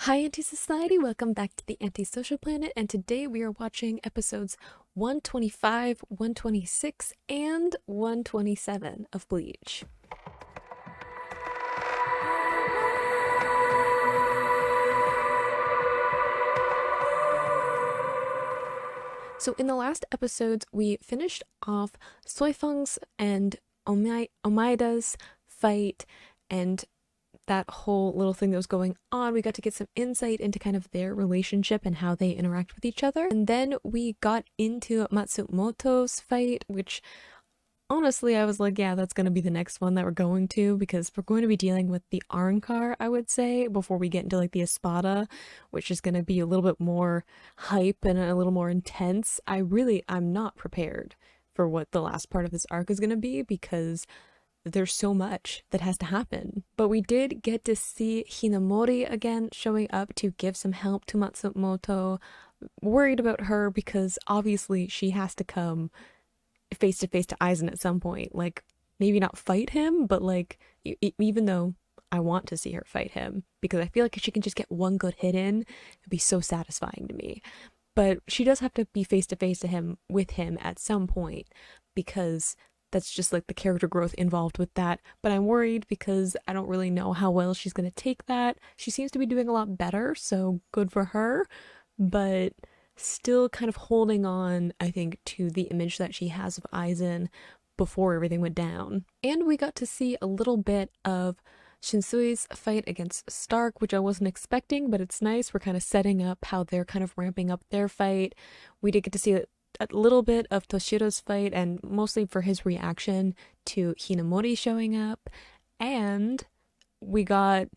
Hi Anti-Society, welcome back to the Antisocial Planet, and today we are watching episodes 125, 126, and 127 of Bleach. So in the last episodes, we finished off Soifeng's and Omaida's fight, and that whole little thing that was going on. We got to get some insight into kind of their relationship and how they interact with each other. And then we got into Matsumoto's fight, which honestly I was like, yeah, that's going to be the next one that we're going to, because we're going to be dealing with the Arrancar, I would say, before we get into like the Espada, which is going to be a little bit more hype and a little more intense. I'm not prepared for what the last part of this arc is going to be, because there's so much that has to happen. But we did get to see Hinamori again showing up to give some help to Matsumoto. Worried about her because obviously she has to come face to face to Aizen at some point. Like, maybe not fight him, but like, even though I want to see her fight him, because I feel like if she can just get one good hit in, it'd be so satisfying to me. But she does have to be face to face to him with him at some point, because that's just like the character growth involved with that. But I'm worried because I don't really know how well she's going to take that. She seems to be doing a lot better, so good for her, but still kind of holding on, I think, to the image that she has of Aizen before everything went down. And we got to see a little bit of Shinsui's fight against Stark, which I wasn't expecting, but it's nice. We're kind of setting up how they're kind of ramping up their fight. We did get to see a little bit of Toshiro's fight, and mostly for his reaction to Hinamori showing up. And we got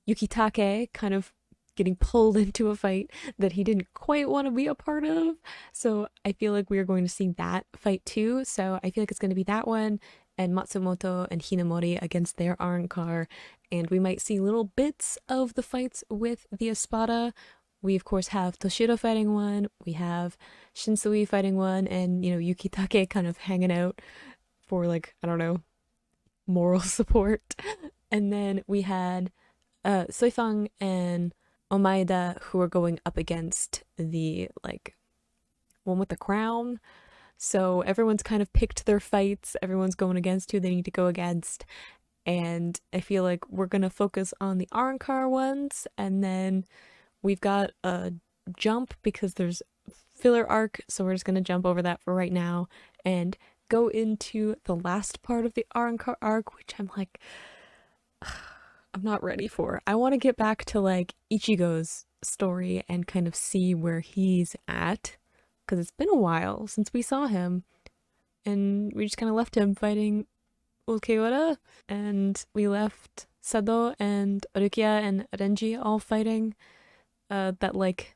Yukitake kind of getting pulled into a fight that he didn't quite want to be a part of. So I feel like we are going to see that fight too. So I feel like it's going to be that one, and Matsumoto and Hinamori against their Arrancar. And we might see little bits of the fights with the Espada. We of course have Toshiro fighting one, we have Shinsui fighting one, and Yukitake kind of hanging out for, like, I don't know, moral support. And then we had Soifang and Omaida, who are going up against the, like, one with the crown. So everyone's kind of picked their fights, everyone's going against who they need to go against. And I feel like we're gonna focus on the Arrancar ones, and then we've got a jump because there's filler arc, so we're just gonna jump over that for right now and go into the last part of the Arrancar arc, which I'm like, I'm not ready for. I want to get back to like Ichigo's story and kind of see where he's at, because it's been a while since we saw him, and we just kind of left him fighting Ulquiorra, and we left Sado and Rukia and Renji all fighting that, like,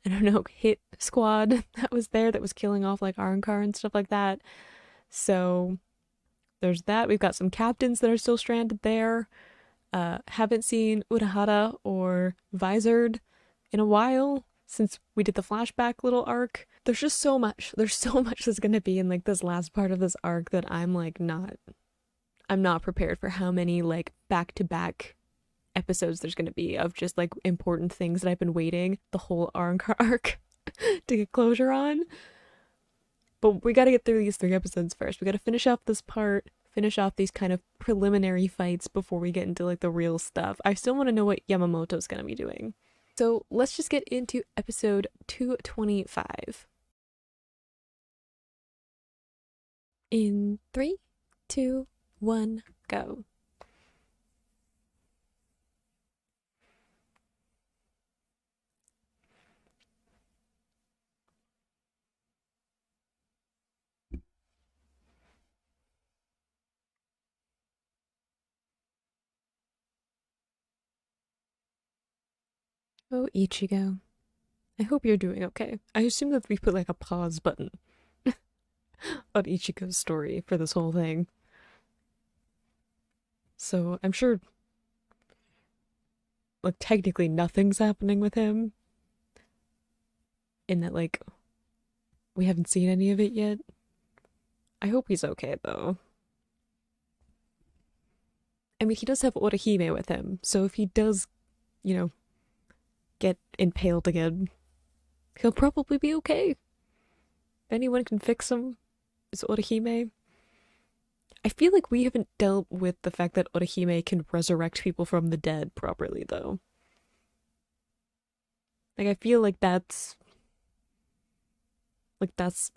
I don't know, hit squad that was there that was killing off like Arrancar and stuff like that. So there's that. We've got some captains that are still stranded there. Haven't seen Urahara or Visored in a while since we did the flashback little arc. There's just so much. There's so much that's gonna be in like this last part of this arc that I'm like I'm not prepared for how many like back-to-back episodes there's going to be of just like important things that I've been waiting the whole Arrancar arc to get closure on. But we got to get through these 3 episodes first. We got to finish off this part, finish off these kind of preliminary fights before we get into like the real stuff. I still want to know what Yamamoto's going to be doing. So let's just get into episode 225. In 3, 2, 1, go. Oh, Ichigo. I hope you're doing okay. I assume that we put like a pause button on Ichigo's story for this whole thing. So I'm sure, like, technically nothing's happening with him, in that, like, we haven't seen any of it yet. I hope he's okay, though. I mean, he does have Orihime with him, so if he does you know, get impaled again. He'll probably be okay. If anyone can fix him, it's Orihime. I feel like we haven't dealt with the fact that Orihime can resurrect people from the dead properly, though. Like, I feel like that's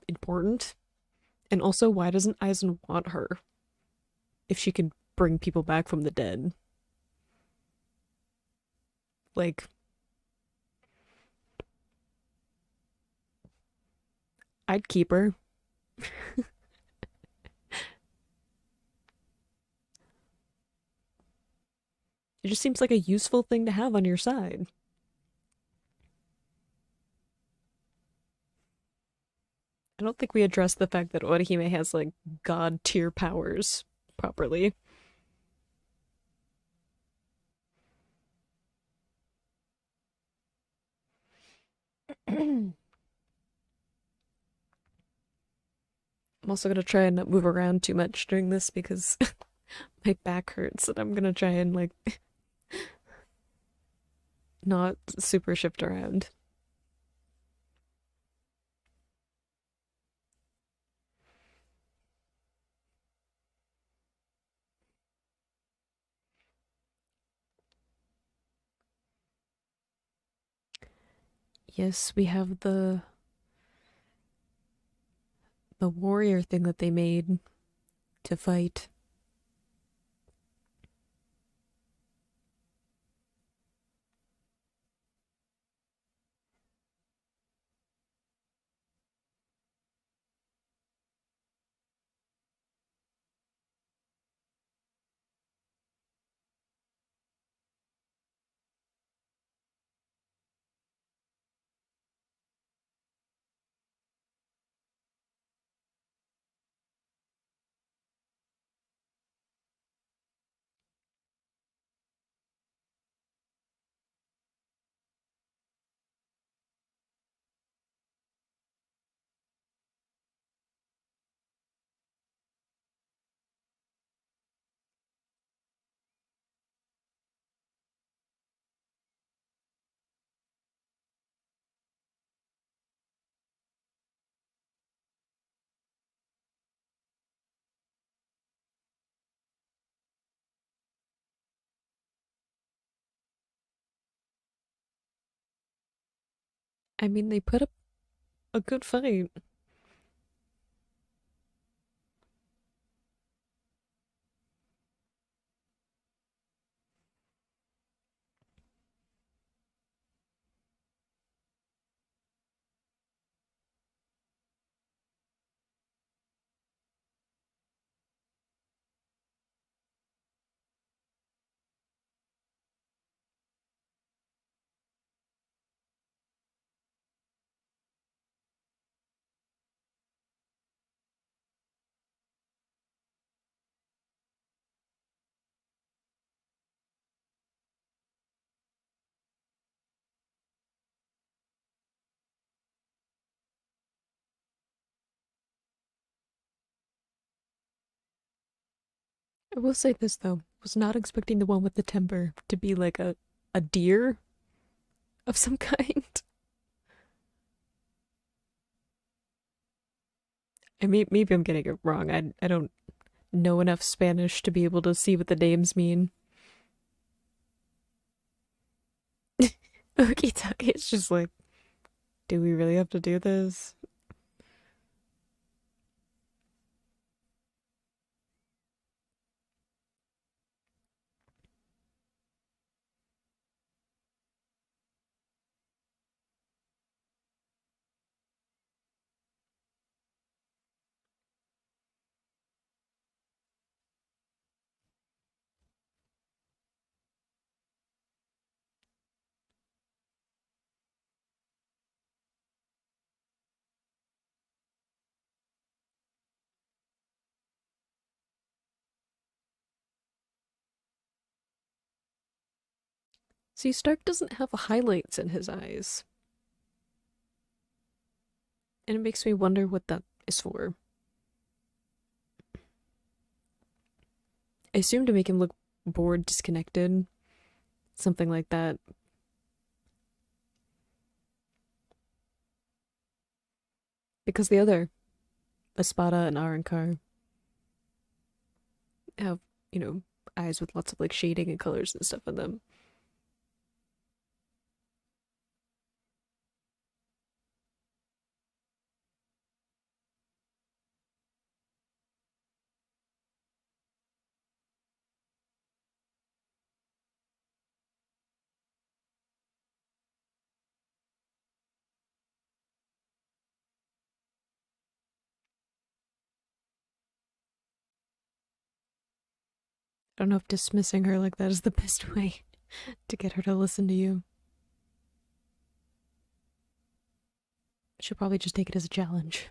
important. And also, why doesn't Aizen want her if she can bring people back from the dead? Like, I'd keep her. It just seems like a useful thing to have on your side. I don't think we addressed the fact that Orihime has like god tier powers properly. I'm also gonna try and not move around too much during this because my back hurts and I'm gonna try and like not super shift around. Yes, we have the warrior thing that they made to fight. I mean, they put up a good fight. I will say this though, was not expecting the one with the timber to be like a deer of some kind. I mean, maybe I'm getting it wrong. I don't know enough Spanish to be able to see what the names mean. Okie dokie. It's just like, do we really have to do this? See, Stark doesn't have highlights in his eyes, and it makes me wonder what that is for. I assume to make him look bored, disconnected, something like that, because the other Espada and Arrancar have, you know, eyes with lots of like shading and colors and stuff in them. I don't know if dismissing her like that is the best way to get her to listen to you. She'll probably just take it as a challenge.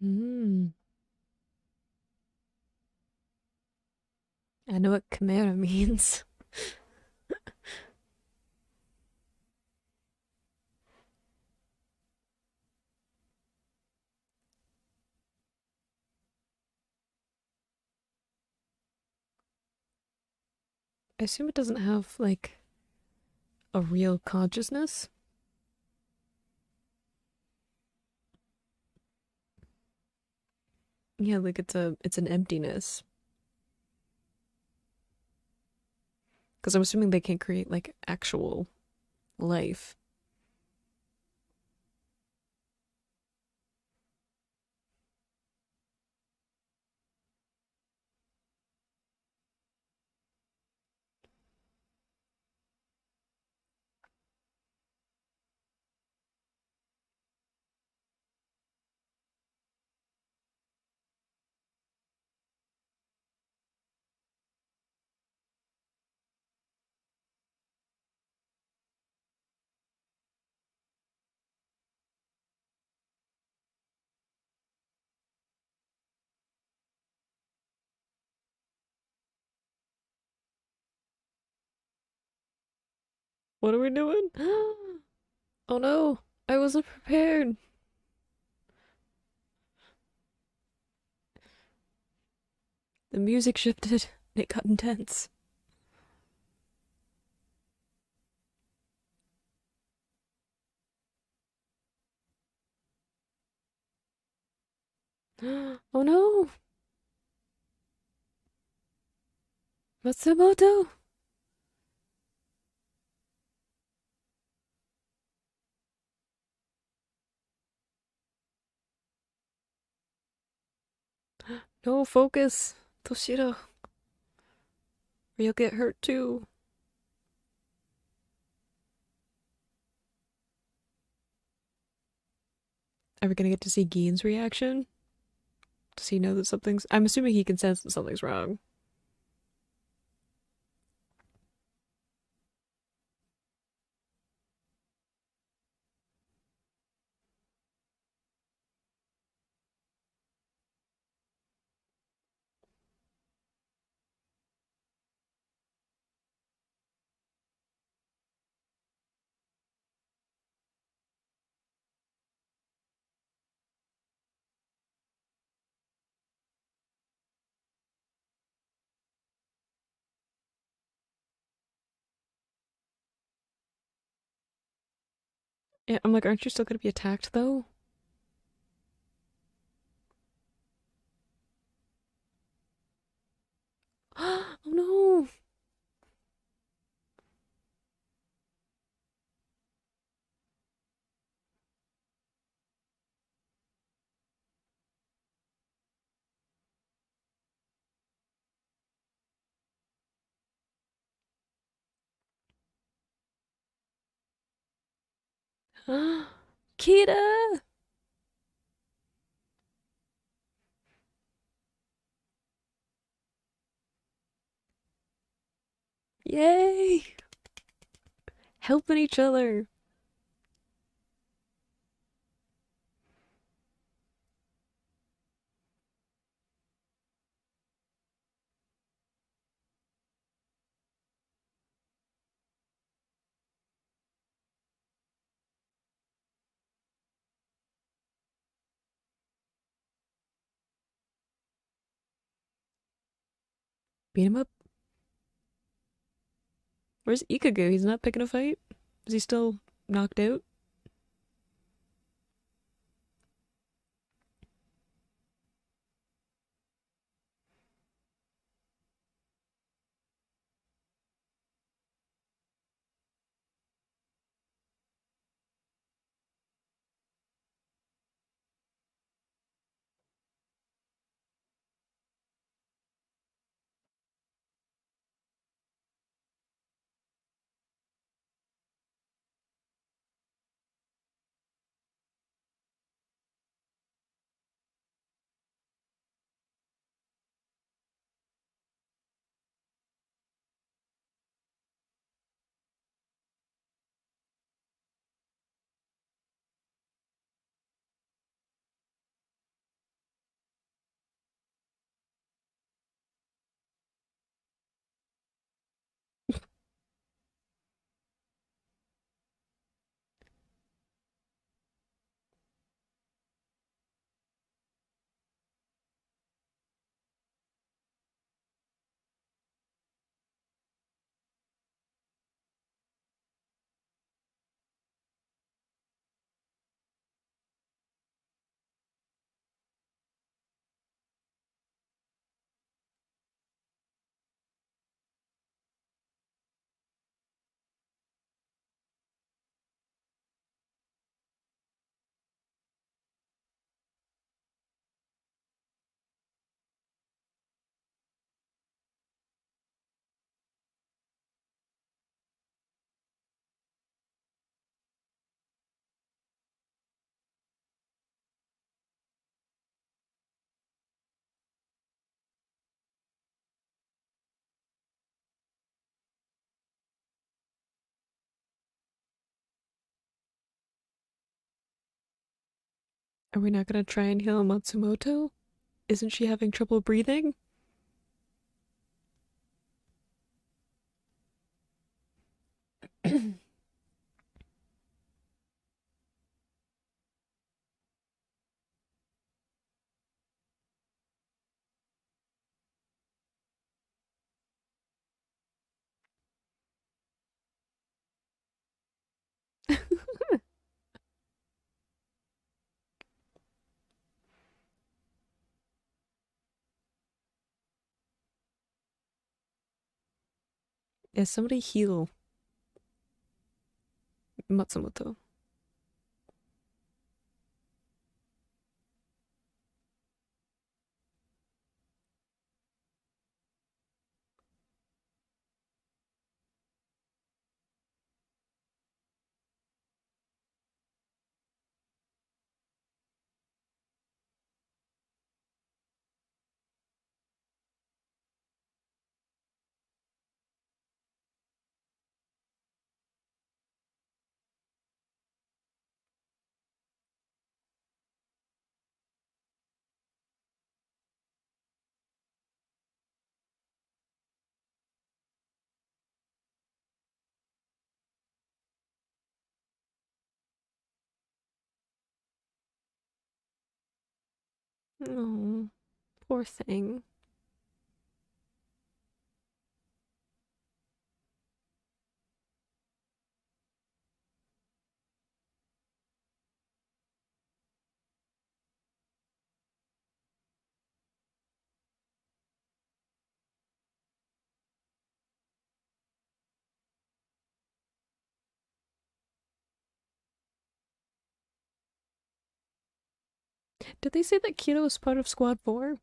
Hmm. I know what chimera means. I assume it doesn't have like a real consciousness. Yeah, like it's an emptiness. Because I'm assuming they can't create like actual life. What are we doing? Oh no, I wasn't prepared. The music shifted. It got intense. Oh no, Matsumoto. No focus, Toshiro, or you'll get hurt too. Are we gonna get to see Gein's reaction? Does he know that something's? I'm assuming he can sense that something's wrong. Yeah, I'm like, aren't you still gonna be attacked though? Oh no! Kita! Yay! Helping each other. Beat him up. Where's Ikagu? He's not picking a fight? Is he still knocked out? Are we not gonna try and heal Matsumoto? Isn't she having trouble breathing? Yeah, somebody heal Matsumoto. Oh, poor thing. Did they say that Kino was part of Squad 4?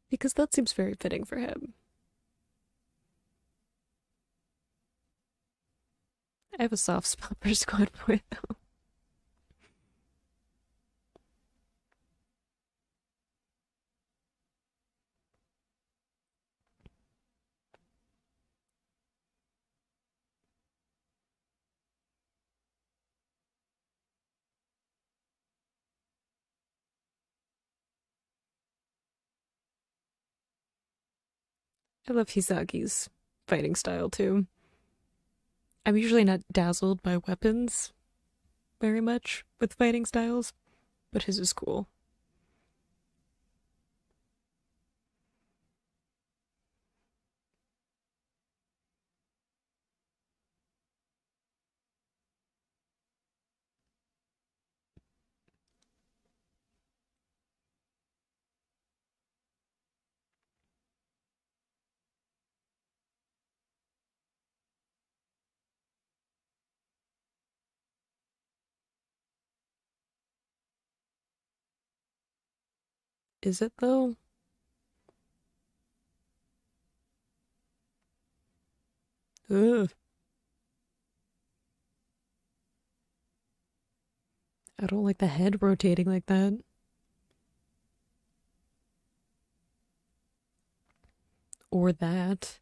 Because that seems very fitting for him. I have a soft spot for Squad 4 though. I love Hisagi's fighting style too. I'm usually not dazzled by weapons very much with fighting styles, but his is cool. Is it though? Ugh. I don't like the head rotating like that. Or that.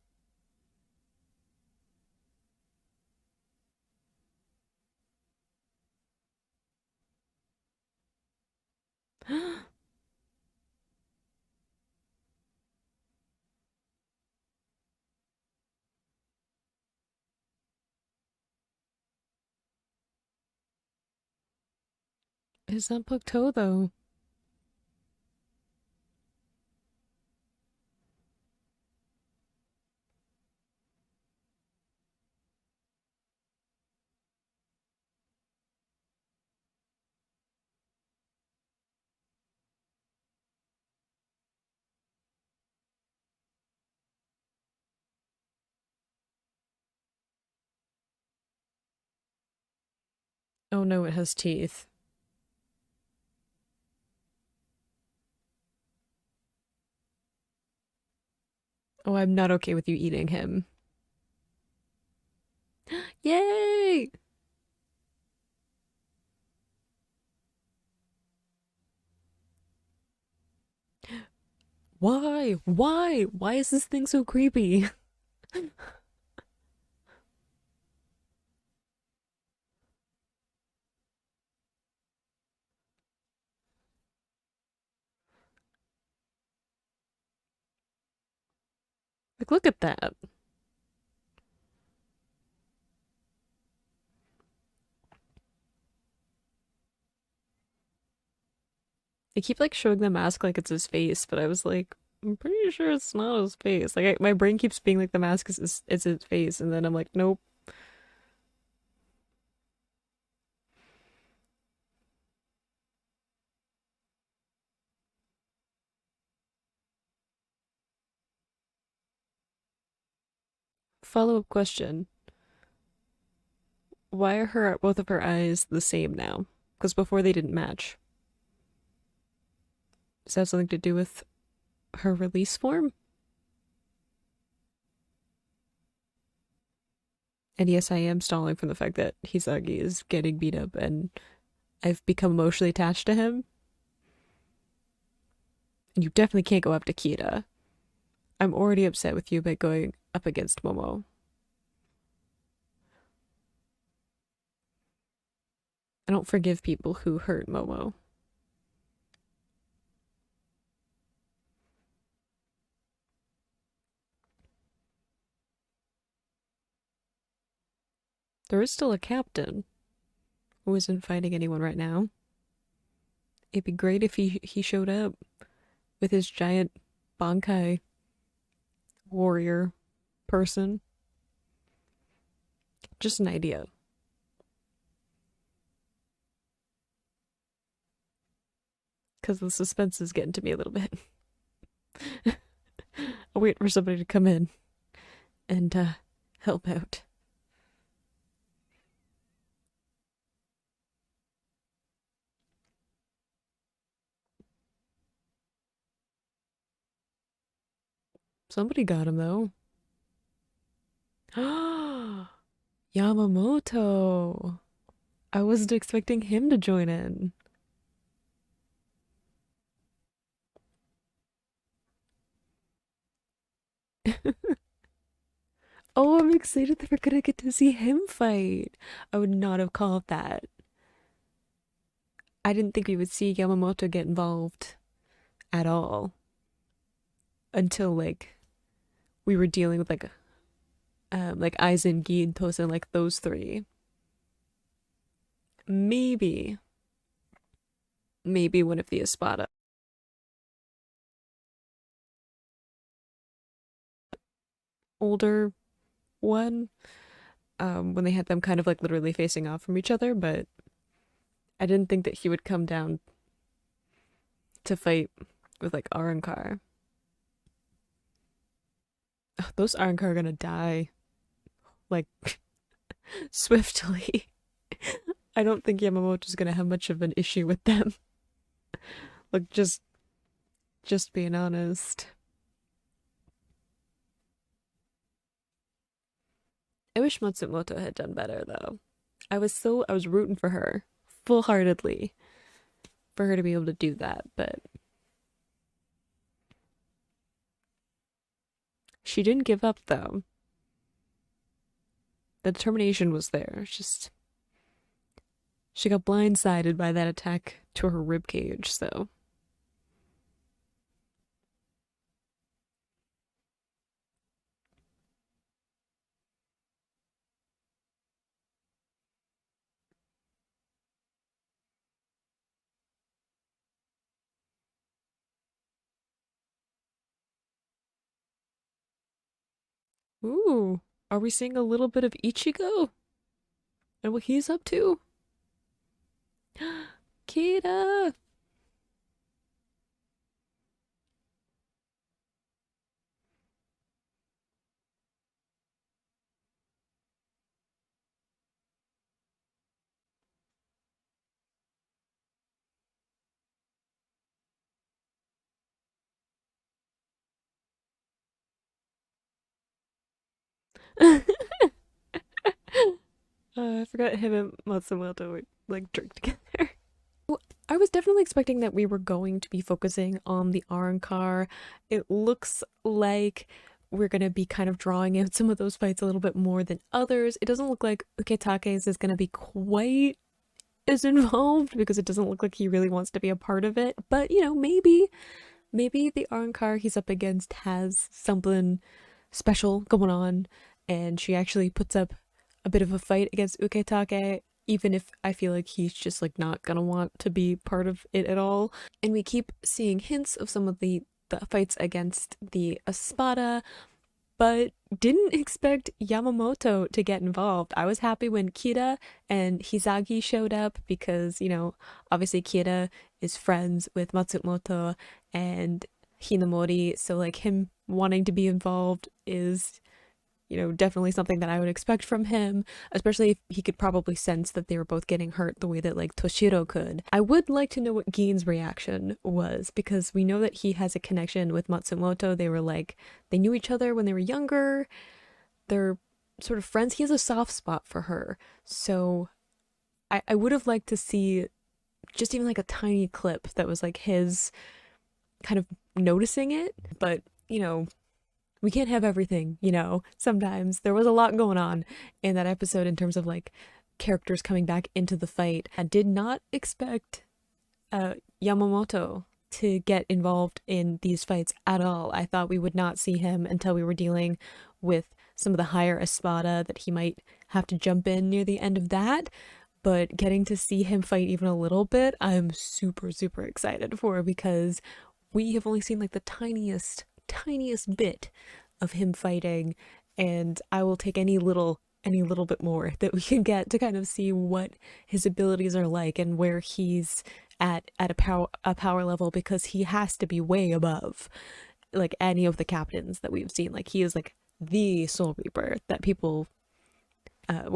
Is that Pucto though? Oh no, it has teeth. Oh, I'm not okay with you eating him. Yay! Why? Why? Why is this thing so creepy? Like, look at that. They keep like showing the mask like it's his face, but I was like, I'm pretty sure it's not his face. Like, my brain keeps being like the mask is his face, and then I'm like, nope. Follow up question: why are her both of her eyes the same now? Because before they didn't match. Does that have something to do with her release form? And yes, I am stalling from the fact that Hisagi is getting beat up, and I've become emotionally attached to him. And you definitely can't go up to Kira. I'm already upset with you by going up against Momo. I don't forgive people who hurt Momo. There is still a captain who isn't fighting anyone right now. It'd be great if he showed up with his giant Bankai warrior person. Just an idea. Because the suspense is getting to me a little bit. I'll wait for somebody to come in and help out. Somebody got him though. Yamamoto. I wasn't expecting him to join in. Oh, I'm excited that we're gonna get to see him fight. I would not have called that. I didn't think we would see Yamamoto get involved at all until like we were dealing with like Aizen, Gi, and Tosin, like those three. Maybe, maybe one of the Espada. Older one, when they had them kind of like literally facing off from each other, but I didn't think that he would come down to fight with like Arrancar. Ugh, those Arrancar are gonna die like swiftly. I don't think Yamamoto's gonna have much of an issue with them. Like just being honest. I wish Matsumoto had done better though. I was rooting for her full heartedly for her to be able to do that, but she didn't give up though. The determination was there. It's just she got blindsided by that attack to her rib cage, so. Ooh, are we seeing a little bit of Ichigo and what he's up to? Kira! I forgot him and Matsumoto would like drink together. I was definitely expecting that we were going to be focusing on the Arrancar. It looks like we're going to be kind of drawing out some of those fights a little bit more than others. It doesn't look like Uketake's is going to be quite as involved because it doesn't look like he really wants to be a part of it. But, you know, maybe the Arrancar he's up against has something special going on and she actually puts up a bit of a fight against Uketake, even if I feel like he's just like not gonna want to be part of it at all. And we keep seeing hints of some of the fights against the Espada, but didn't expect Yamamoto to get involved. I was happy when Kira and Hisagi showed up because, you know, obviously Kira is friends with Matsumoto and Hinamori, so like him wanting to be involved is, you know, definitely something that I would expect from him, especially if he could probably sense that they were both getting hurt the way that like Toshiro could. I would like to know what Gin's reaction was because we know that he has a connection with Matsumoto. They were like, they knew each other when they were younger. They're sort of friends. He has a soft spot for her. So I would have liked to see just even like a tiny clip that was like his kind of noticing it. But, you know, we can't have everything, you know. Sometimes there was a lot going on in that episode in terms of like characters coming back into the fight. I did not expect Yamamoto to get involved in these fights at all. I thought we would not see him until we were dealing with some of the higher Espada, that he might have to jump in near the end of that. But getting to see him fight even a little bit, I'm super, super excited for because we have only seen like the tiniest bit of him fighting, and I will take any little bit more that we can get to kind of see what his abilities are like and where he's at a power level, because he has to be way above like any of the captains that we've seen. Like he is like the Soul Reaper that people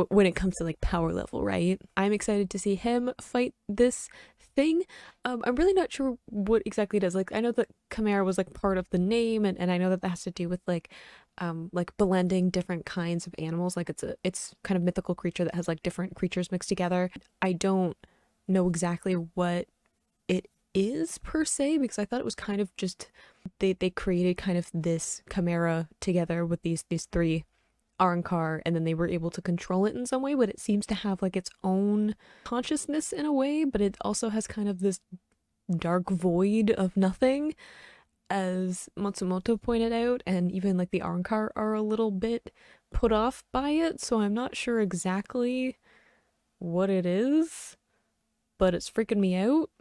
when it comes to like power level, right? I'm excited to see him fight this thing. I'm really not sure what exactly it is. Like I know that Chimera was like part of the name, and I know that that has to do with like blending different kinds of animals. Like it's kind of mythical creature that has like different creatures mixed together. I don't know exactly what it is per se because I thought it was kind of just they created kind of this chimera together with these three Arrancar, and then they were able to control it in some way, but it seems to have like its own consciousness in a way, but it also has kind of this dark void of nothing, as Matsumoto pointed out, and even like the Arrancar are a little bit put off by it, so I'm not sure exactly what it is, but it's freaking me out.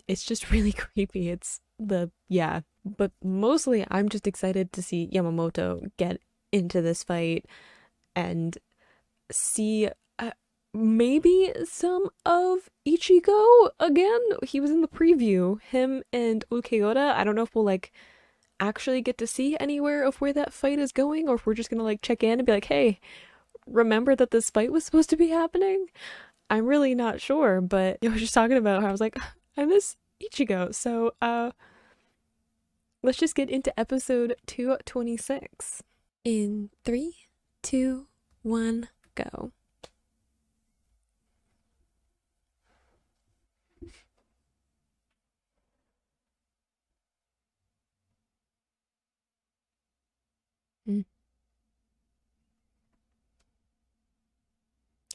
It's just really creepy. It's the, yeah. But mostly I'm just excited to see Yamamoto get into this fight and see maybe some of Ichigo again. He was in the preview, him and Ulquiorra. I don't know if we'll like actually get to see anywhere of where that fight is going, or if we're just gonna like check in and be like, hey, remember that this fight was supposed to be happening? I'm really not sure, but I was just talking about how I was like, I miss Ichigo. So let's just get into episode 226. In three, two, one, go. Mm.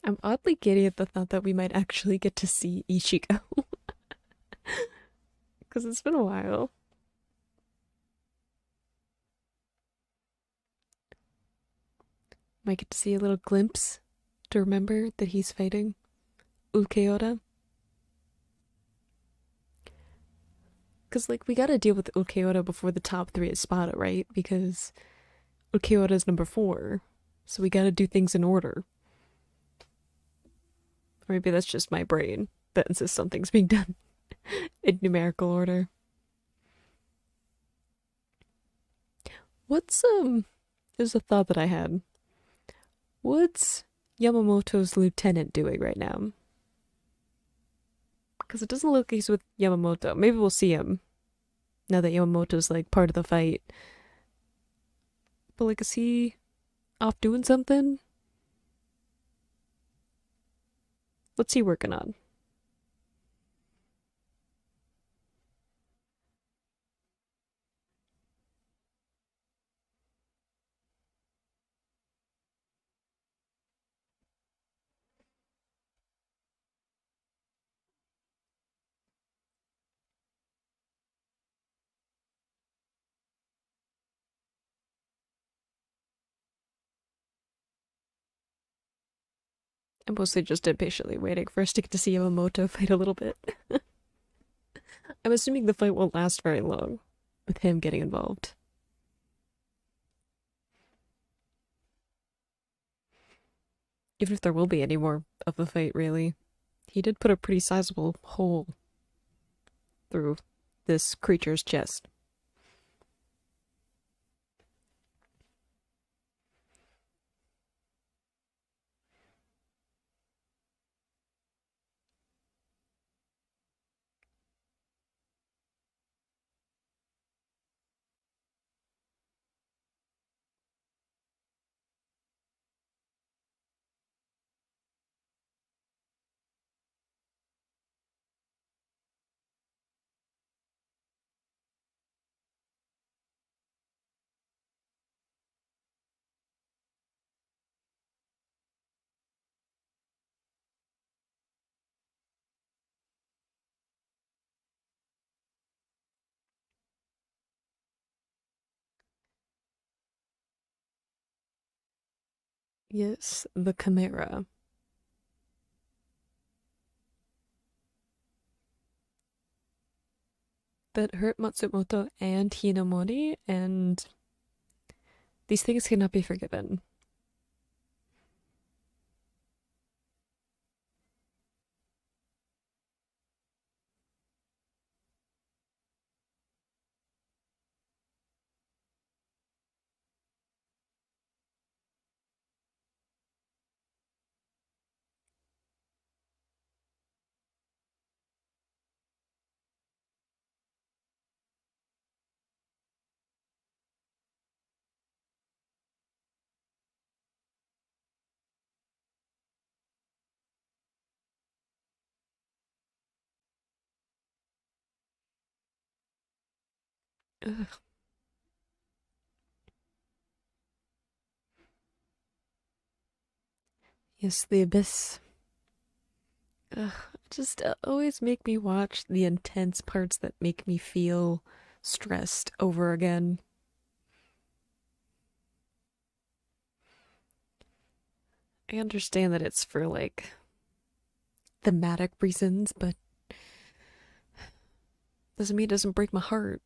I'm oddly giddy at the thought that we might actually get to see Ichigo. Because it's been a while. Might get to see a little glimpse to remember that he's fighting Ulquiorra. Because, like, we gotta deal with Ulquiorra before the top three Espada, right? Because Ulquiorra is number 4. So we gotta do things in order. Or maybe that's just my brain that insists on things being done in numerical order. What's, there's a thought that I had. What's Yamamoto's lieutenant doing right now? Because it doesn't look like he's with Yamamoto. Maybe we'll see him now that Yamamoto's like part of the fight. But like, is he off doing something? What's he working on? I'm mostly just impatiently waiting for us to get to see Yamamoto fight a little bit. I'm assuming the fight won't last very long with him getting involved. Even if there will be any more of the fight, really. He did put a pretty sizable hole through this creature's chest. Yes, the Chimera. That hurt Matsumoto and Hinamori, and these things cannot be forgiven. Ugh. Yes, the abyss. Ugh. Just always make me watch the intense parts that make me feel stressed over again. I understand that it's for like thematic reasons, but doesn't mean it doesn't break my heart.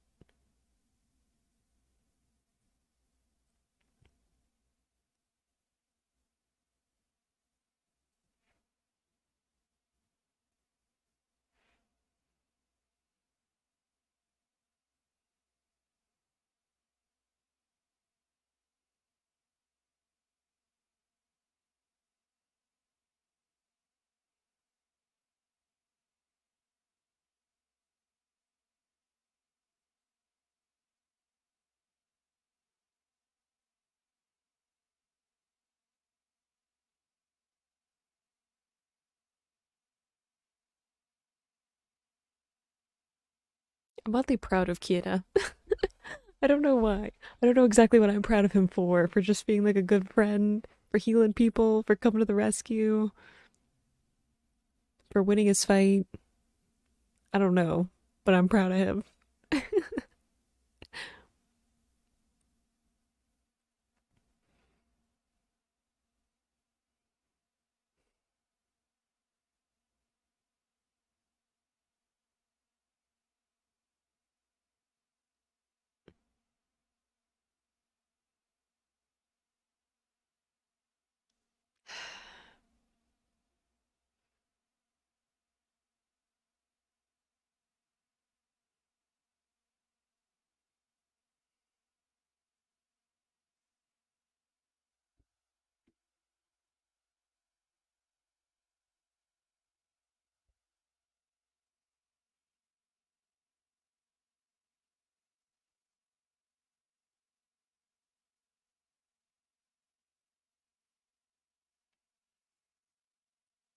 I'm oddly proud of Kiera. I don't know why. I don't know exactly what I'm proud of him for just being like a good friend, for healing people, for coming to the rescue, for winning his fight. I don't know, but I'm proud of him.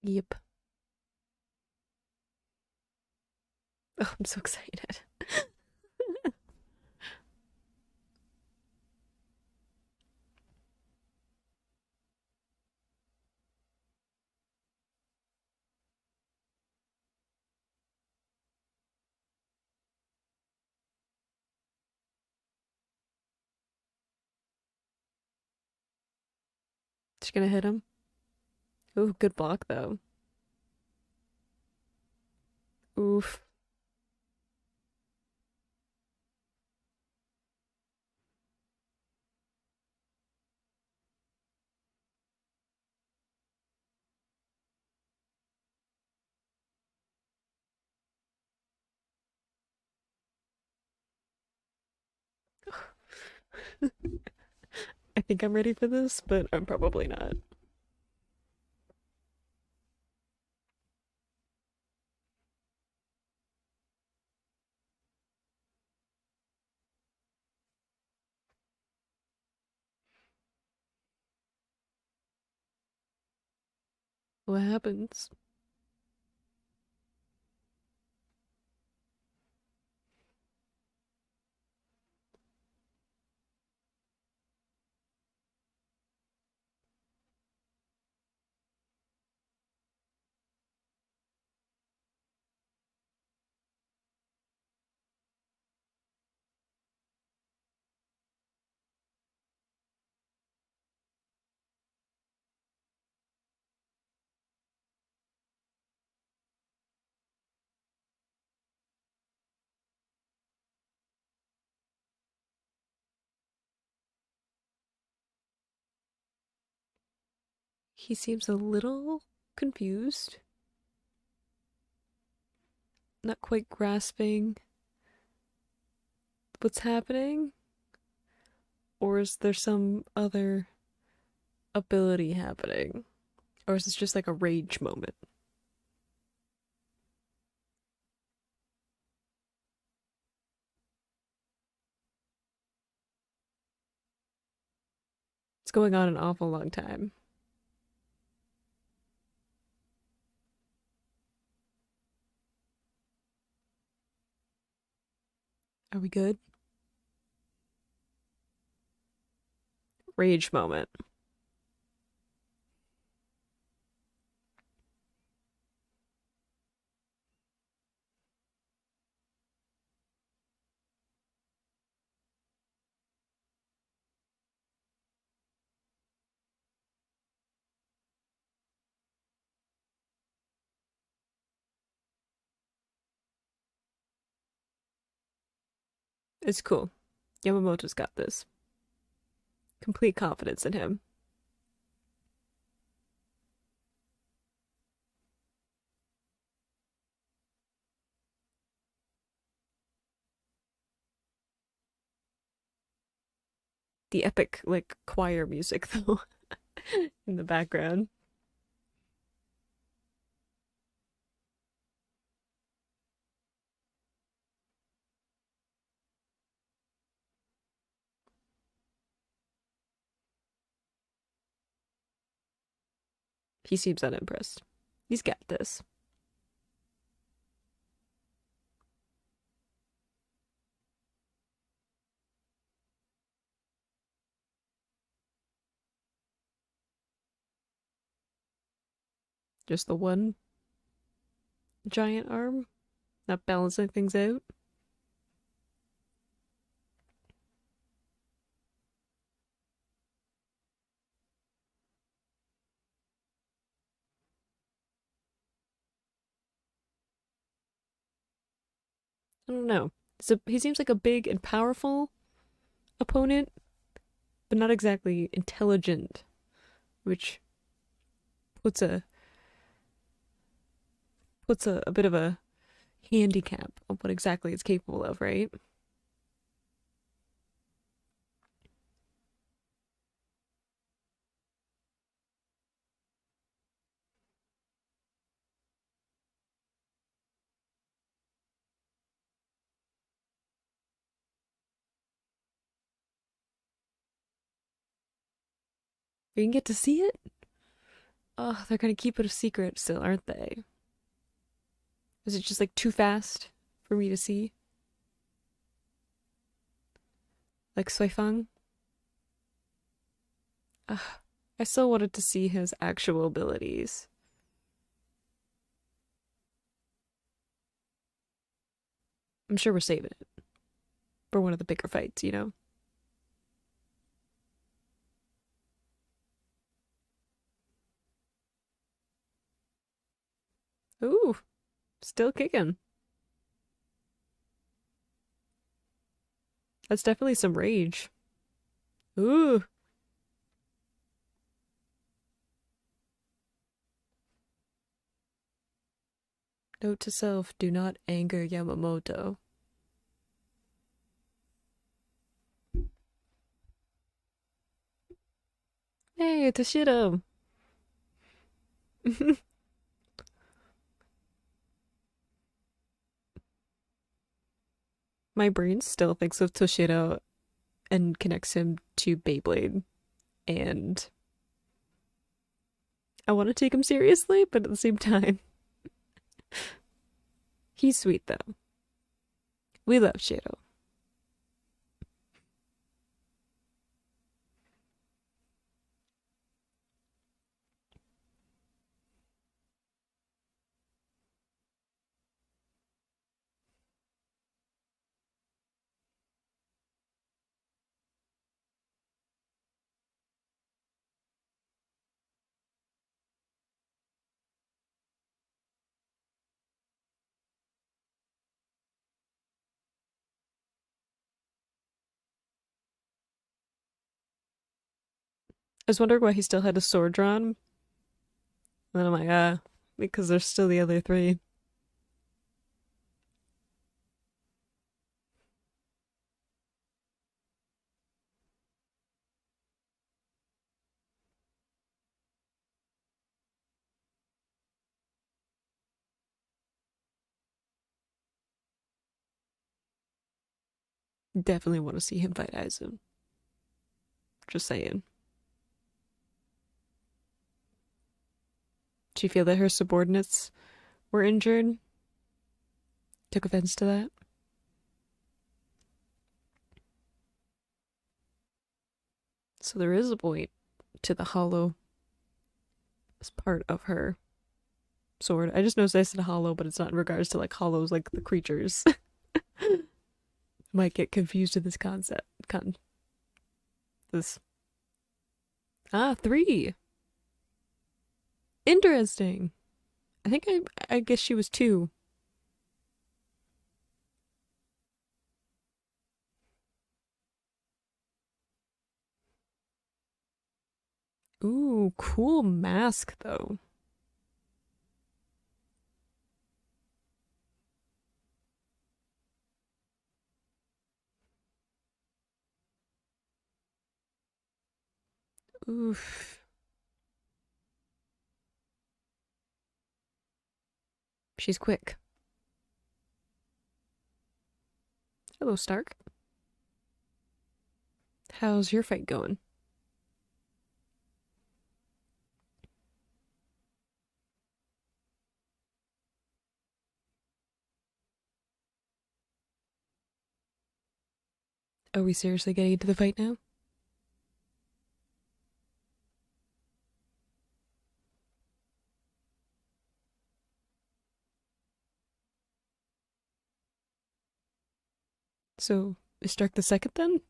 Yep. Oh, I'm so excited. She's gonna hit him. Ooh, good block though. Oof. I think I'm ready for this, but I'm probably not. What happens? He seems a little confused, not quite grasping what's happening. Or is there some other ability happening? Or is this just like a rage moment? It's going on an awful long time. Are we good? Rage moment. It's cool. Yamamoto's got this. Complete confidence in him. The epic, like, choir music, though, in the background. He seems unimpressed. He's got this. Just the one giant arm, not balancing things out. I don't know. He seems like a big and powerful opponent, but not exactly intelligent, which puts a bit of a handicap on what exactly it's capable of, right? We can get to see it. Oh, they're gonna keep it a secret still, aren't they? Is it just like too fast for me to see? Like Soifang? Ugh, I still wanted to see his actual abilities. I'm sure we're saving it for one of the bigger fights, you know? Ooh, still kicking. That's definitely some rage. Ooh, note to self, do not anger Yamamoto. Hey, Toshido. My brain still thinks of Toshido and connects him to Beyblade, and I want to take him seriously, but at the same time, he's sweet though. We love Shido. I was wondering why he still had a sword drawn, and then I'm like, because there's still the other three. Definitely want to see him fight Aizen. Just saying. She feel that her subordinates were injured? Took offense to that? So there is a point to the hollow as part of her sword. I just noticed I said hollow, but it's not in regards to like hollows like the creatures. Might get confused with this concept. This. Ah, three. Interesting. I guess she was two. Ooh, cool mask though. Oof. She's quick. Hello, Stark. How's your fight going? Are we seriously getting into the fight now? So, is Stark the second then?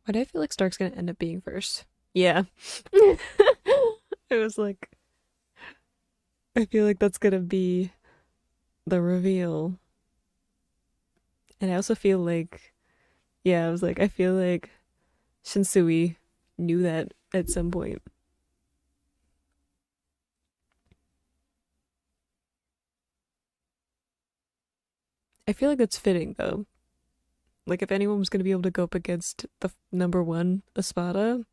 Why do I feel like Stark's gonna end up being first? Yeah. It was like, I feel like that's gonna be the reveal. And I also feel like, yeah, I was like, I feel like Shinsui knew that at some point. I feel like that's fitting though. Like, if anyone was gonna be able to go up against the number one Espada,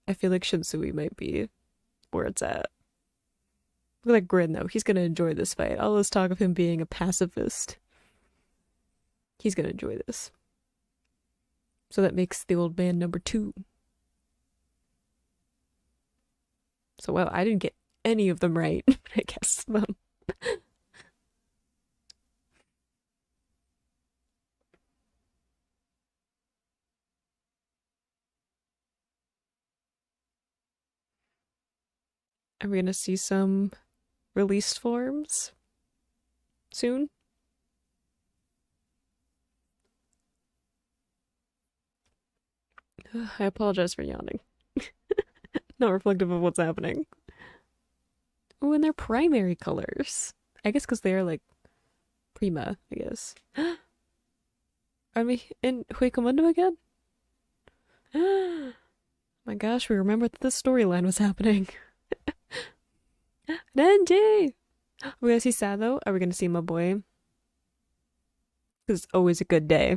I feel like Shinsui might be where it's at. Look at that grin though. He's gonna enjoy this fight. All this talk of him being a pacifist, he's gonna enjoy this. So that makes the old man number two. So wow, I didn't get any of them right. I guess. Are we gonna see some released forms soon? I apologize for yawning. Not reflective of what's happening. Oh, and they're primary colors. I guess because they're like prima, I guess. Are we in Huecomundo again? My gosh, we remember that this storyline was happening. Renji! Are we gonna see Sado? Are we gonna see my boy? Because it's always a good day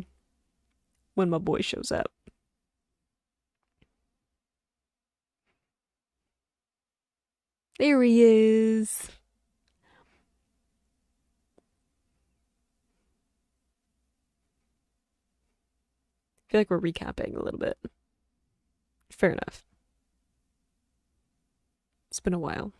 when my boy shows up. There he is. I feel like we're recapping a little bit. Fair enough. It's been a while.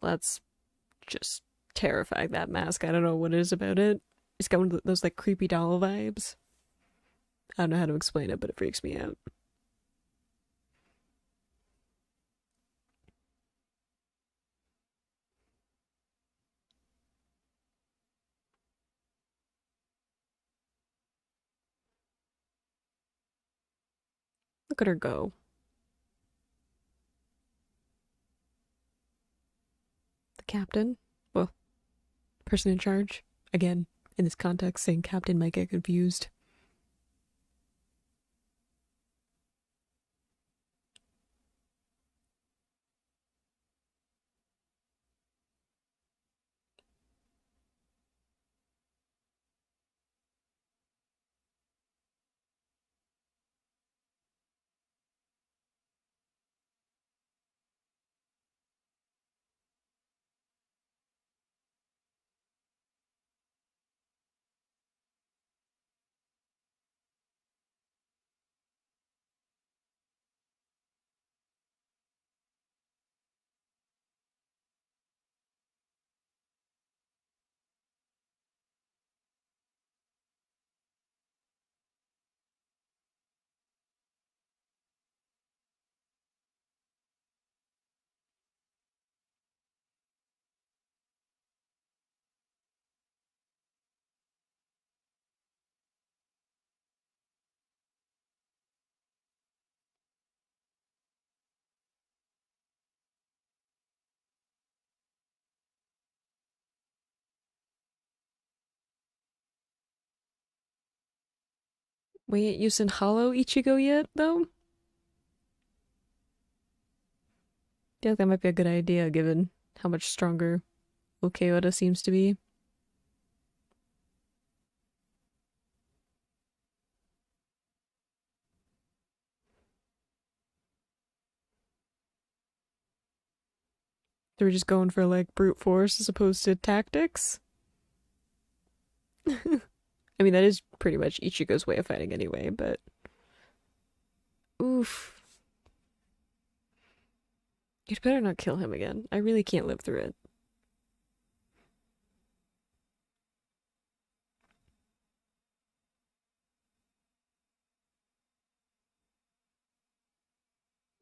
That's just terrifying, that mask. I don't know what it is about it. It's got one of those like creepy doll vibes. I don't know how to explain it, but it freaks me out. Look at her go. The captain? Well, person in charge. Again, in this context, saying captain might get confused. We ain't using Hollow Ichigo yet, though? I feel like that might be a good idea given how much stronger Okeoda seems to be. They're just going for like brute force as opposed to tactics. I mean, that is pretty much Ichigo's way of fighting anyway, but oof. You'd better not kill him again. I really can't live through it.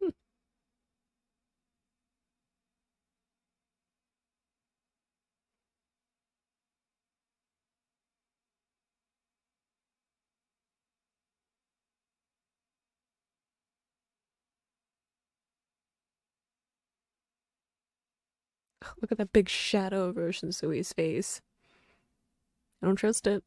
Hmm. Look at that big shadow of Roshin Sui's face. I don't trust it.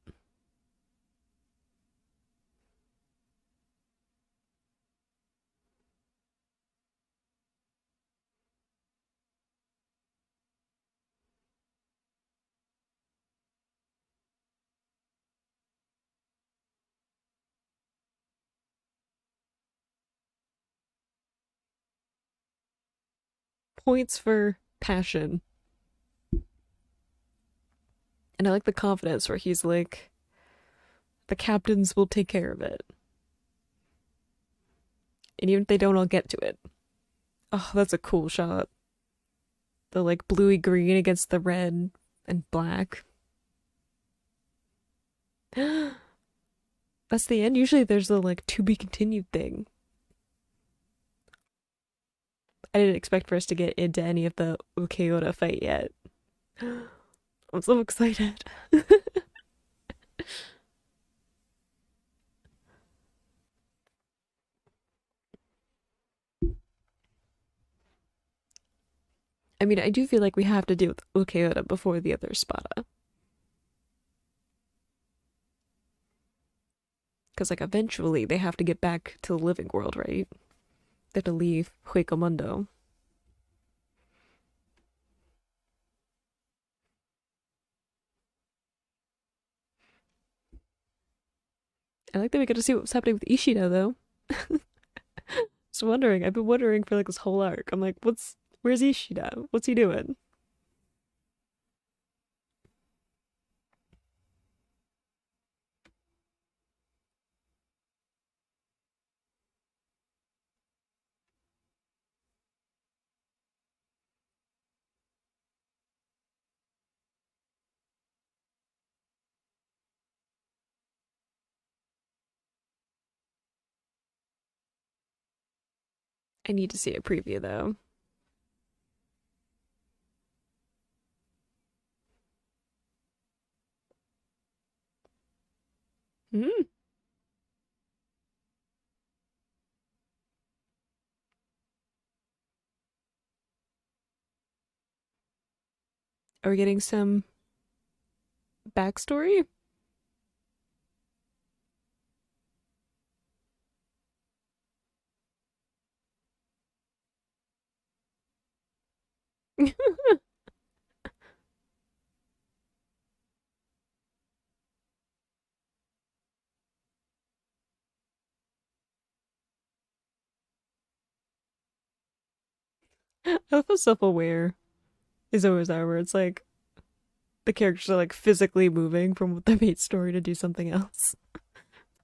Points for passion. And I like the confidence where he's like, the captains will take care of it. And even if they don't, I'll get to it. Oh, that's a cool shot. The like bluey green against the red and black. That's the end. Usually there's the like to be continued thing. I didn't expect for us to get into any of the Ukeoda fight yet. I'm so excited. I mean, I do feel like we have to deal with Ukeoda before the other Espada. Because, like, eventually they have to get back to the living world, right? They have to leave Huecomundo. I like that we get to see what's happening with Ishida, though. Just wondering. I've been wondering for, like, this whole arc. I'm like, where's Ishida? What's he doing? I need to see a preview, though. Hmm. Are we getting some backstory? I love how self-aware is always our where it's like the characters are like physically moving from the main story to do something else.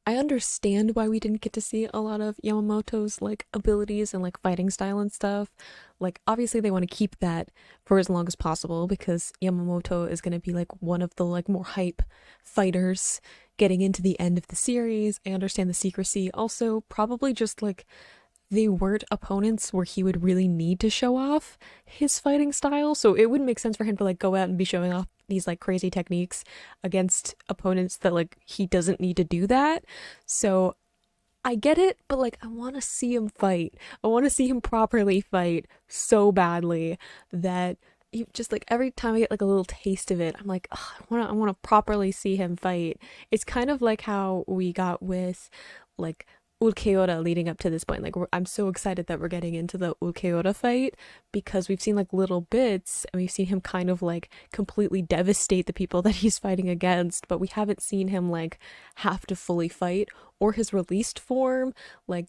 I understand why we didn't get to see a lot of Yamamoto's like abilities and like fighting style and stuff. Like obviously they want to keep that for as long as possible because Yamamoto is going to be like one of the like more hype fighters getting into the end of the series. I understand the secrecy. Also, probably just like they weren't opponents where he would really need to show off his fighting style. So it wouldn't make sense for him to like go out and be showing off these like crazy techniques against opponents that like he doesn't need to do that. So I get it, but like I want to see him fight. I want to see him properly fight so badly that you just like every time I get like a little taste of it, I'm like, "Ugh, I want to properly see him fight." It's kind of like how we got with like Ulquiorra leading up to this point. Like I'm so excited that we're getting into the Ulquiorra fight because we've seen like little bits and we've seen him kind of like completely devastate the people that he's fighting against, but we haven't seen him like have to fully fight or his released form. Like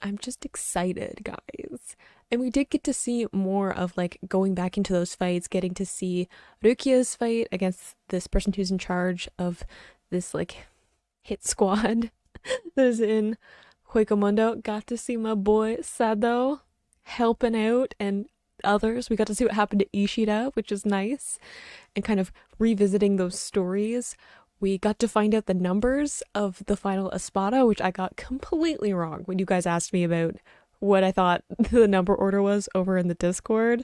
I'm just excited, guys. And we did get to see more of like going back into those fights, getting to see Rukia's fight against this person who's in charge of this like hit squad that is in Huecomundo. Got to see my boy Sado helping out and others. We got to see what happened to Ishida, which is nice, and kind of revisiting those stories. We got to find out the numbers of the final Espada, which I got completely wrong when you guys asked me about what I thought the number order was over in the Discord.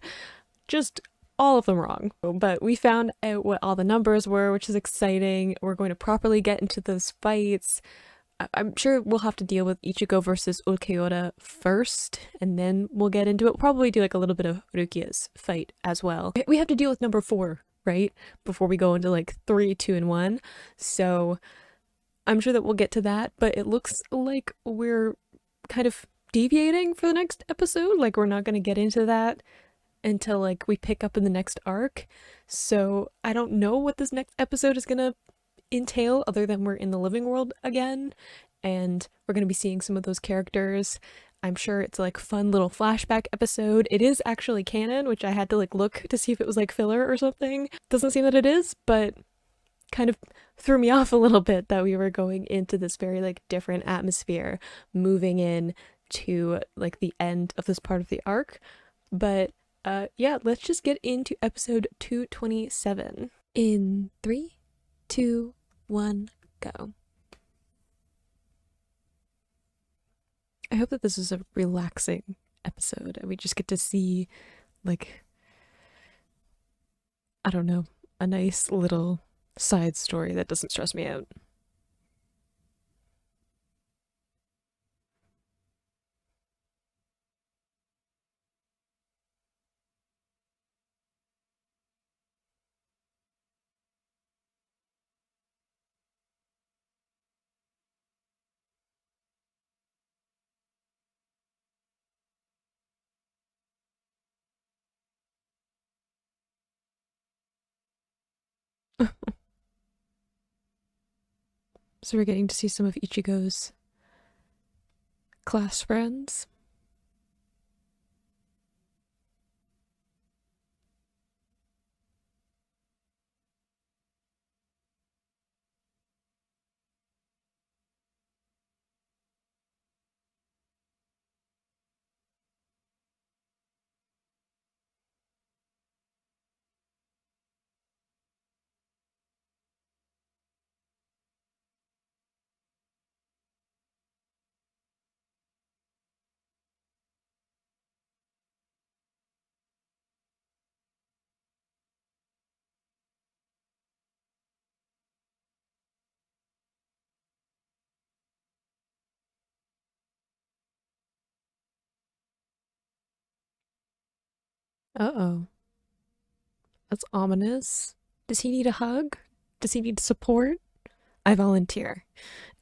Just all of them wrong. But we found out what all the numbers were, which is exciting. We're going to properly get into those fights. I'm sure we'll have to deal with Ichigo versus Ulquiorra first, and then we'll get into it. We'll probably do like a little bit of Rukia's fight as well. We have to deal with number 4, right? Before we go into like 3, 2, and 1. So I'm sure that we'll get to that, but it looks like we're kind of deviating for the next episode. Like we're not going to get into that until like we pick up in the next arc. So I don't know what this next episode is going to entail other than we're in the living world again and we're going to be seeing some of those characters. I'm sure it's like fun little flashback episode. It is actually canon, which I had to like look to see if it was like filler or something. Doesn't seem that it is, but kind of threw me off a little bit that we were going into this very like different atmosphere, moving in to like the end of this part of the arc. But yeah, let's just get into episode 227 in 3, 2, 1, go. I hope that this is a relaxing episode and we just get to see, like, I don't know, a nice little side story that doesn't stress me out. So we're getting to see some of Ichigo's class friends. Uh-oh. That's ominous. Does he need a hug? Does he need support? I volunteer.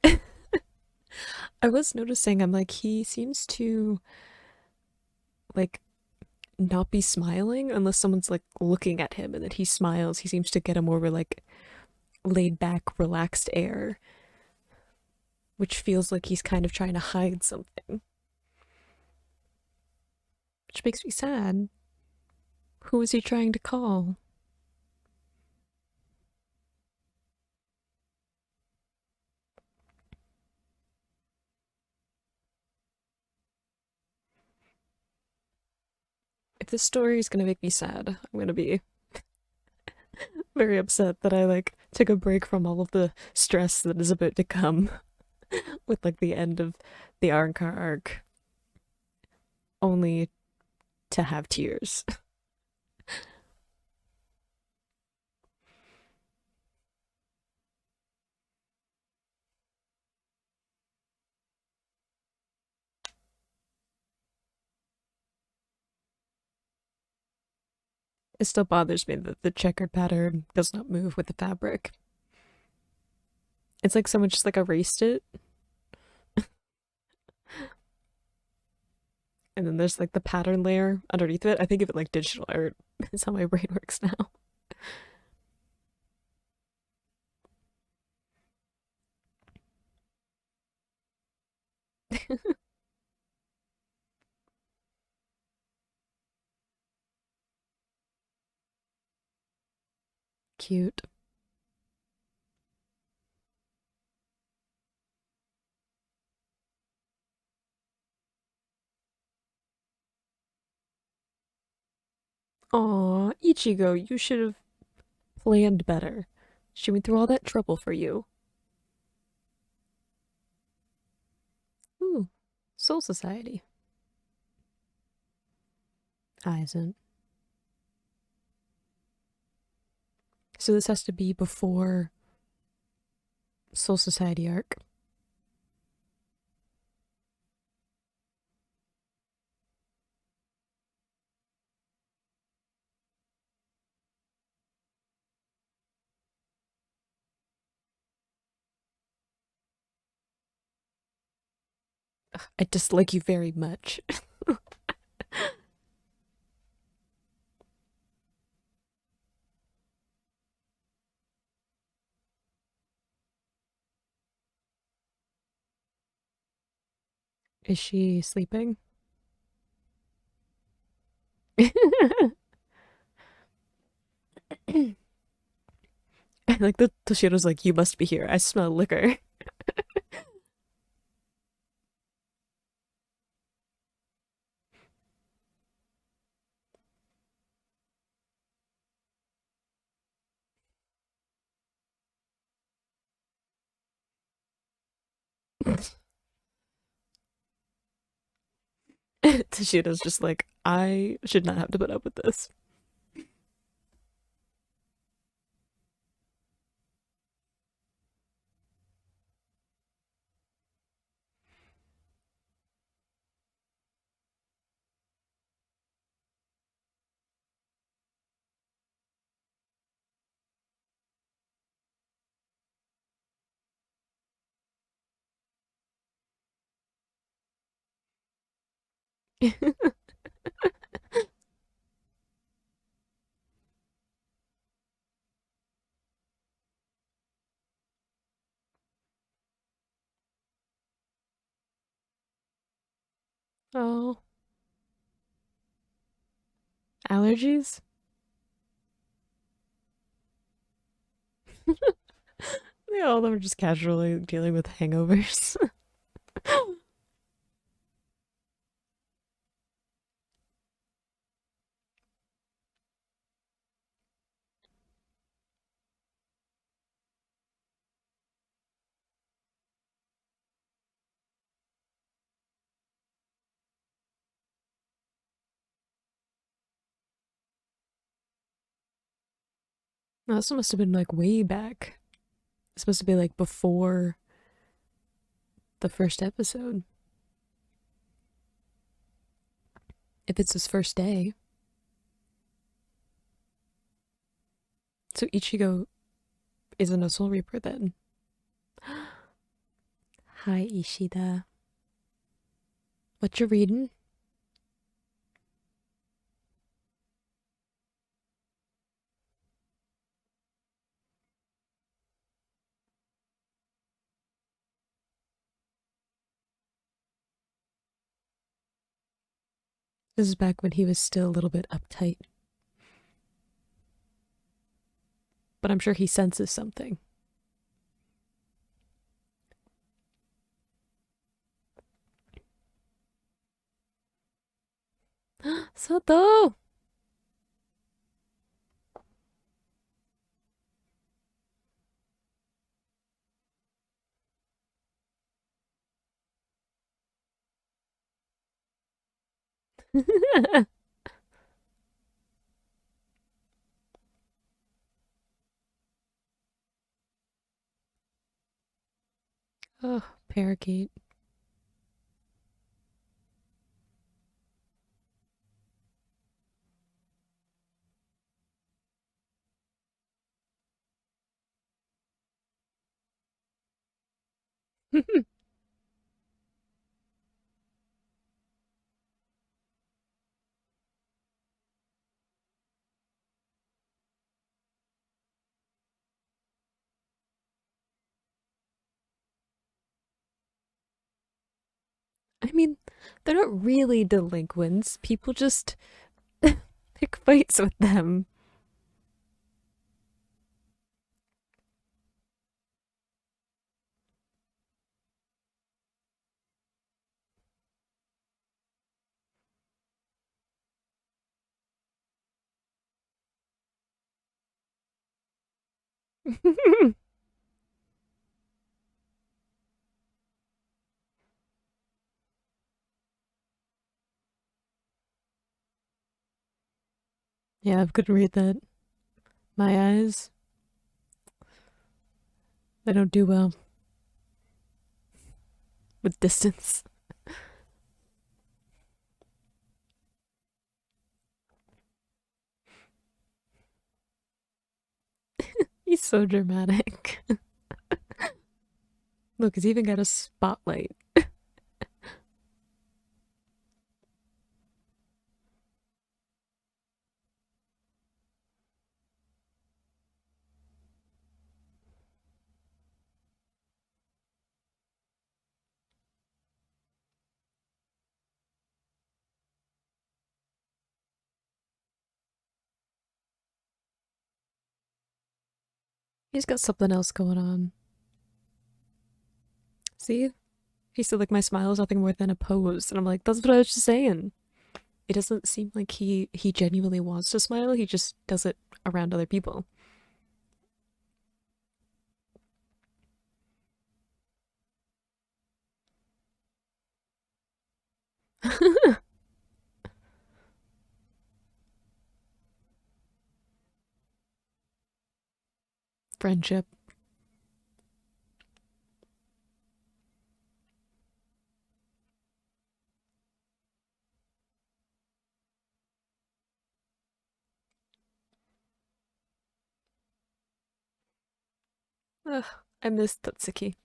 I was noticing, I'm like, he seems to, like, not be smiling unless someone's, like, looking at him, and then he smiles. He seems to get a more, like, laid back, relaxed air, which feels like he's kind of trying to hide something. Which makes me sad. Who is he trying to call? If this story is gonna make me sad, I'm gonna be very upset that I like took a break from all of the stress that is about to come with like the end of the Arrancar arc, only to have tears. It still bothers me that the checkered pattern does not move with the fabric. It's like someone just like erased it. And then there's like the pattern layer underneath it. I think of it like digital art. It's how my brain works now. Cute. Aw, Ichigo, you should have planned better. She went through all that trouble for you. Ooh, Soul Society. Aizen. So this has to be before Soul Society arc. I dislike you very much. Is she sleeping? Like the Toshiro's like, you must be here. I smell liquor. Toshiro's just like, I should not have to put up with this. Oh, allergies? Yeah, all of them are just casually dealing with hangovers. No, this must have been like way back. It's supposed to be like before the first episode. If it's his first day. So Ichigo isn't a Soul Reaper then. Hi, Ishida. What you reading? This is back when he was still a little bit uptight. But I'm sure he senses something. Sato! Oh, parakeet. I mean, they're not really delinquents. People just pick fights with them. Yeah, I couldn't read that. My eyes, they don't do well with distance. He's so dramatic. Look, he's even got a spotlight. He's got something else going on. See? He said, like, my smile is nothing more than a pose. And I'm like, that's what I was just saying. It doesn't seem like he genuinely wants to smile. He just does it around other people. Friendship. Ugh, I miss Tatsuki.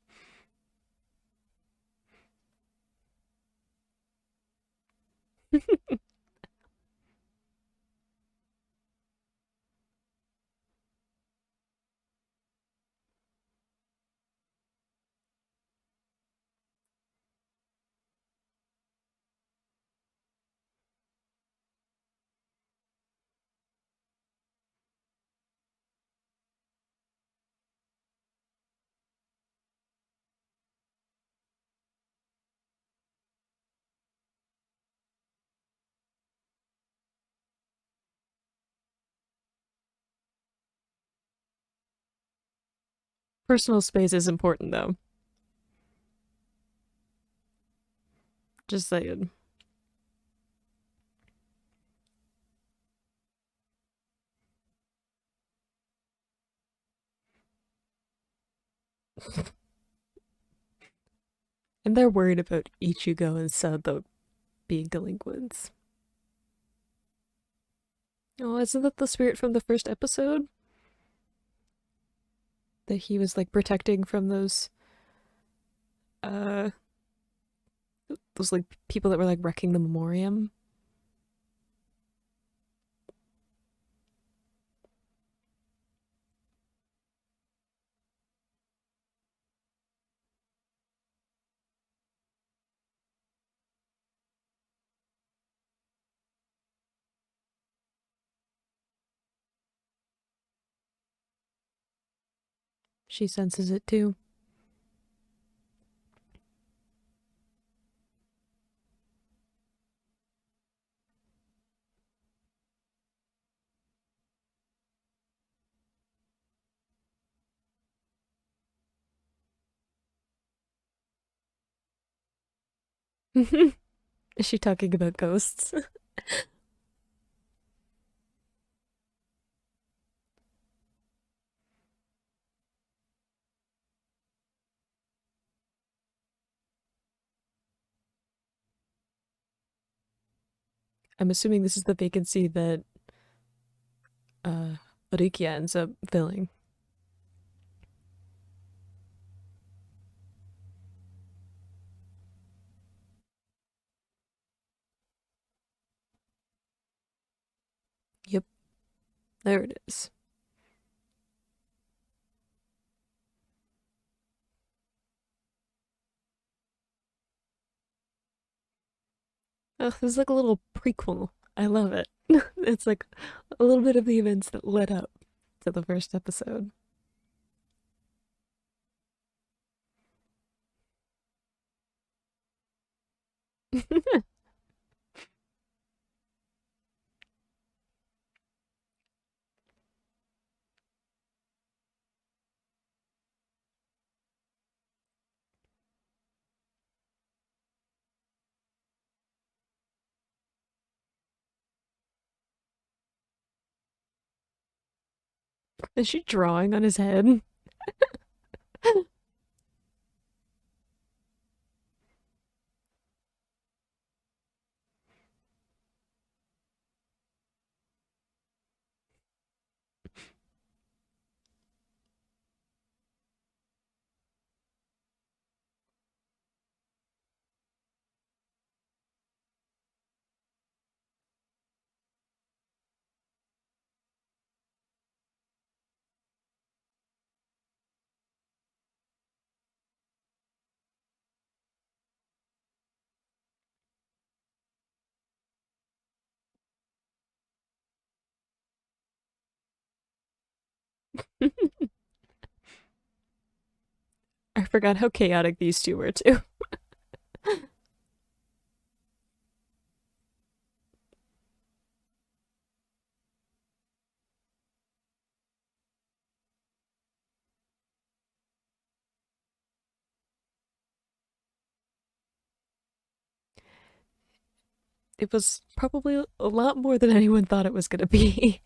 Personal space is important, though. Just saying. And they're worried about Ichigo and Sado being delinquents. Oh, isn't that the spirit from the first episode? That he was like protecting from uh those like people that were like wrecking the memoriam. She senses it too. Is she talking about ghosts? I'm assuming this is the vacancy that uh Rikia ends up filling. There it is. Oh, this is like a little prequel. I love it. It's like a little bit of the events that led up to the first episode. Is she drawing on his head? I forgot how chaotic these two were too. It was probably a lot more than anyone thought it was going to be.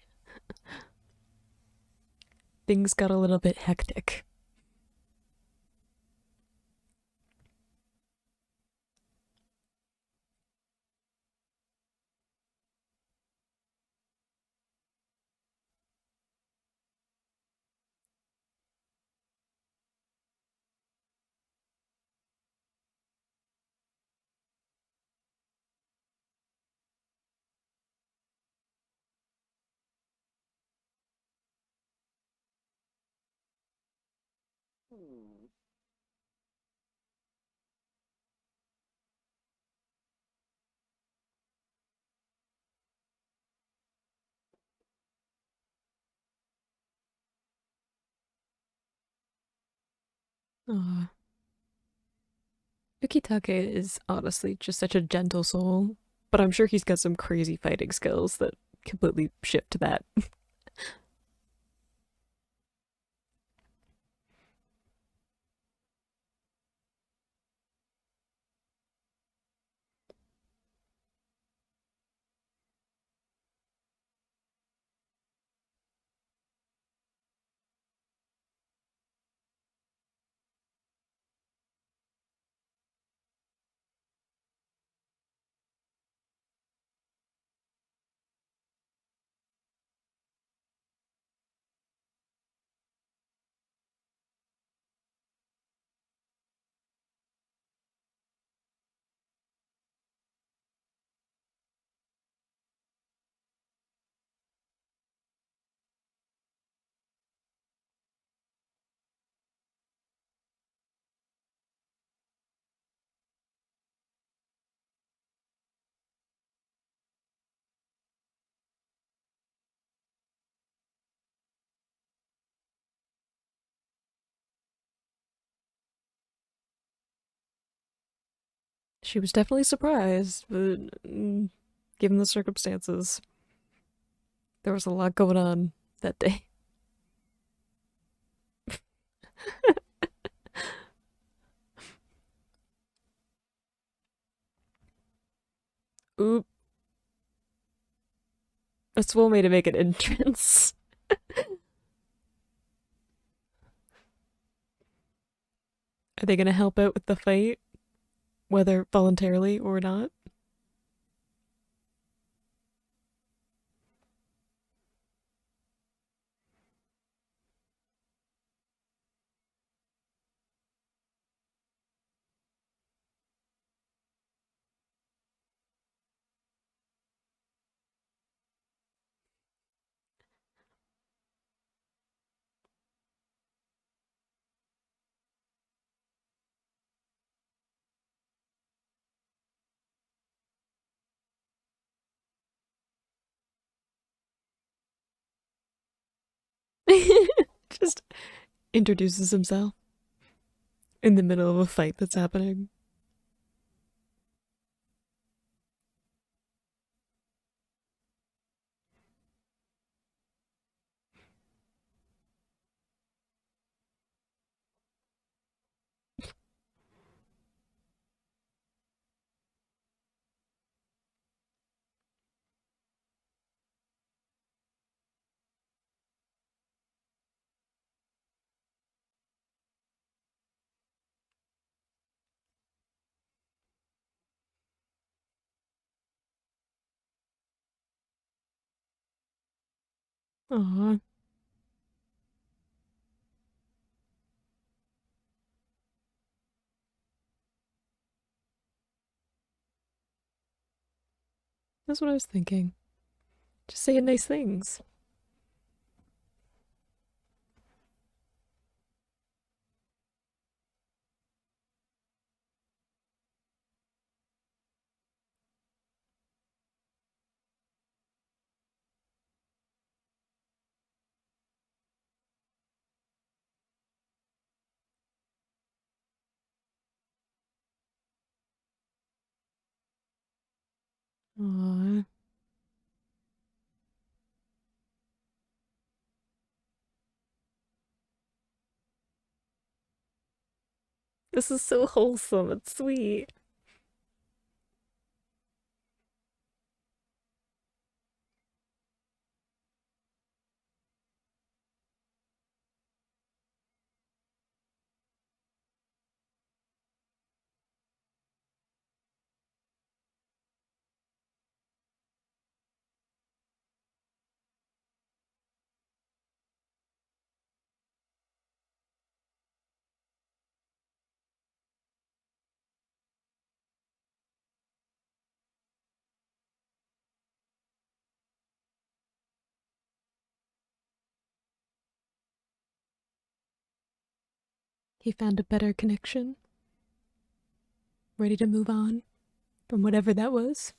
Things got a little bit hectic. Aw. Ukitake is honestly just such a gentle soul, but I'm sure he's got some crazy fighting skills that completely shift that. She was definitely surprised, but given the circumstances, there was a lot going on that day. Oop, a swole made to make an entrance. Are they gonna help out with the fight, whether voluntarily or not? introduces himself in the middle of a fight that's happening. Aw, that's what I was thinking. Just saying nice things. Aw, this is so wholesome. It's sweet. He found a better connection, ready to move on from whatever that was.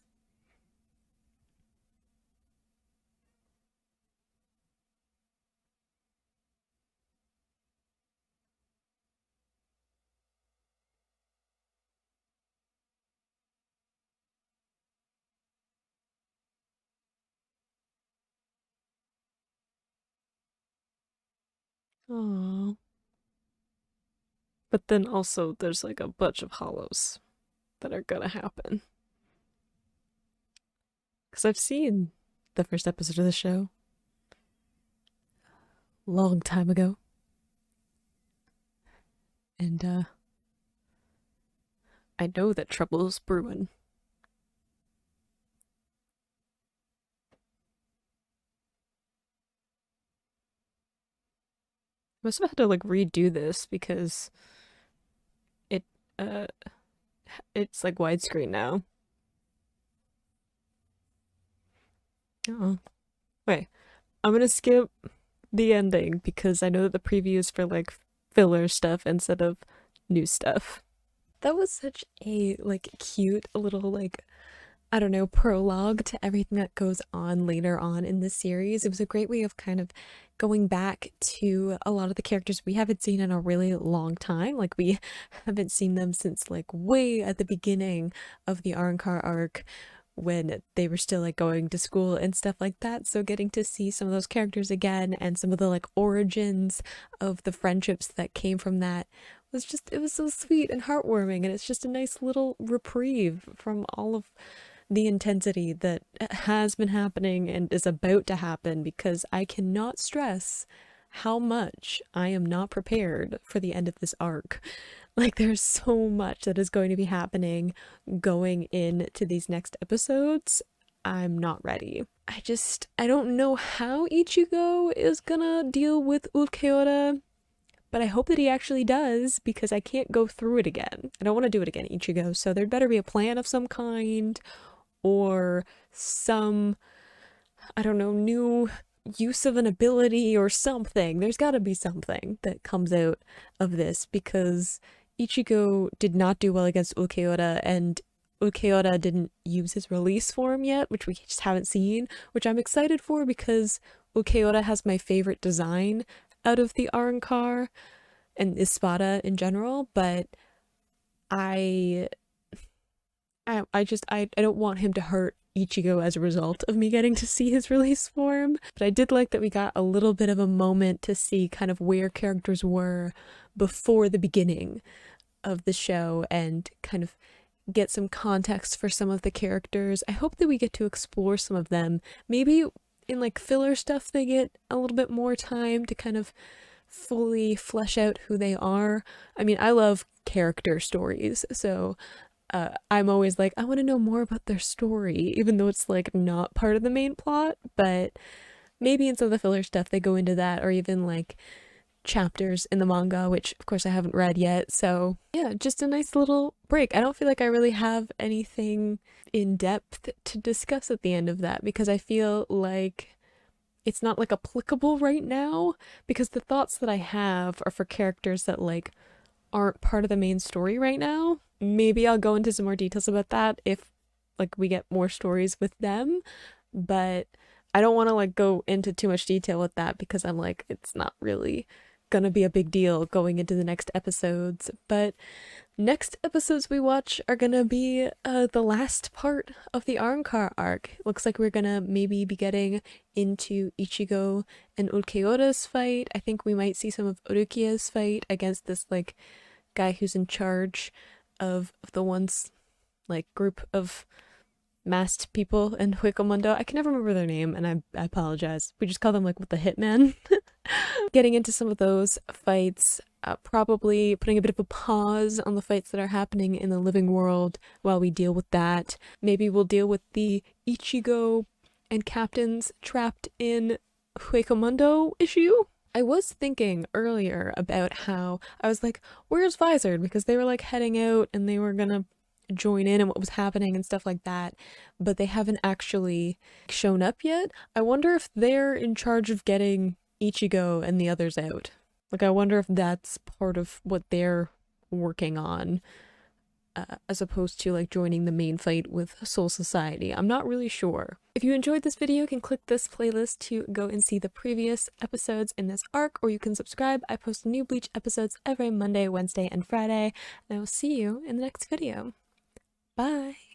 Aw. But then also, there's like a bunch of hollows that are gonna happen. Because I've seen the first episode of the show a long time ago. And I know that trouble's brewing. Must have had to like redo this because it uh it's like widescreen now. Oh. Wait, I'm gonna skip the ending because I know that the preview is for like filler stuff instead of new stuff. That was such a like cute little like I don't know, prologue to everything that goes on later on in the series. It was a great way of kind of going back to a lot of the characters we haven't seen in a really long time. Like we haven't seen them since like way at the beginning of the Arrancar arc when they were still like going to school and stuff like that. So getting to see some of those characters again and some of the like origins of the friendships that came from that was just it was so sweet and heartwarming, and it's just a nice little reprieve from all of the intensity that has been happening and is about to happen, because I cannot stress how much I am not prepared for the end of this arc. Like, there's so much that is going to be happening going into these next episodes. I'm not ready. I don't know how Ichigo is gonna deal with Ulquiorra, but I hope that he actually does, because I can't go through it again. I don't want to do it again, Ichigo, so there'd better be a plan of some kind, or some, I don't know, new use of an ability or something. There's got to be something that comes out of this, because Ichigo did not do well against Ulquiorra, and Ulquiorra didn't use his release form yet, which we just haven't seen, which I'm excited for because Ulquiorra has my favorite design out of the Arrancar and Espada in general, but I I don't want him to hurt Ichigo as a result of me getting to see his release form. But I did like that we got a little bit of a moment to see kind of where characters were before the beginning of the show and kind of get some context for some of the characters. I hope that we get to explore some of them. Maybe in like filler stuff they get a little bit more time to kind of fully flesh out who they are. I mean, I love character stories, so I'm always like, I want to know more about their story, even though it's like not part of the main plot. But maybe in some of the filler stuff they go into that, or even like chapters in the manga, which of course I haven't read yet. So yeah, just a nice little break. I don't feel like I really have anything in depth to discuss at the end of that, because I feel like it's not like applicable right now, because the thoughts that I have are for characters that like aren't part of the main story right now. Maybe I'll go into some more details about that if like we get more stories with them, but I don't want to like go into too much detail with that because I'm like, it's not really gonna be a big deal going into the next episodes. But next episodes we watch are gonna be the last part of the Arrancar arc. Looks like we're gonna maybe be getting into Ichigo and Ulquiorra's fight. I think we might see some of Urukia's fight against this like guy who's in charge of the one's like group of masked people in Huecomundo. I can never remember their name, and I apologize. We just call them like what, the Hitman. Getting into some of those fights, probably putting a bit of a pause on the fights that are happening in the living world while we deal with that. Maybe we'll deal with the Ichigo and captains trapped in Huecomundo issue. I was thinking earlier about how I was like, where's Vizard? Because they were like heading out and they were gonna join in and what was happening and stuff like that, but they haven't actually shown up yet. I wonder if they're in charge of getting Ichigo and the others out. Like, I wonder if that's part of what they're working on, as opposed to like joining the main fight with Soul Society. I'm not really sure. If you enjoyed this video, you can click this playlist to go and see the previous episodes in this arc, or you can subscribe. I post new Bleach episodes every Monday, Wednesday, and Friday, and I will see you in the next video. Bye!